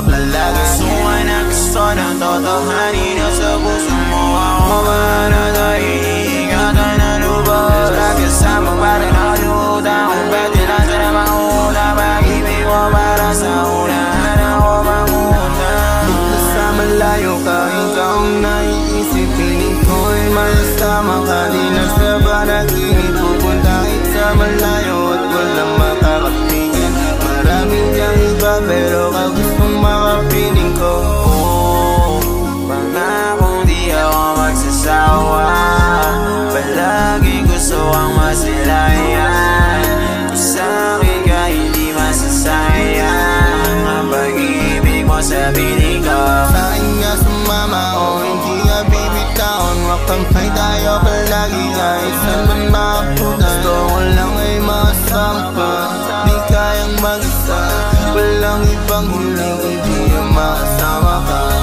palagi. Suwan na gusto ng totohanin na sa puso mo. Ako ba na naiingatan na lubos? Kasama pa rin naluta kung pwede lang sa na manguna. Pag-ibig mo para sa unahan ako manguna. Sa malayo ka, ikaw ang naiisip. Piling ko'y malasama ka. Di na sa panaginip pupunta kahit sa malayo at walang makakapigil. Maraming diyang iba pero ka gustong makapiling ko. Pangakong di ako magsasawa. Palagi gusto ang masilayan. Kung sa'kin ka hindi masasayang ang pag-ibig mo sa piling ko. Sa'kin nga sumama o hindi ka bibitawan. Makampay tayo palagi kahit saan man makapunta. Gusto ko lang ay makasama. Di kayang mag-isa. Walang ibang hiling hindi ang makasama ka.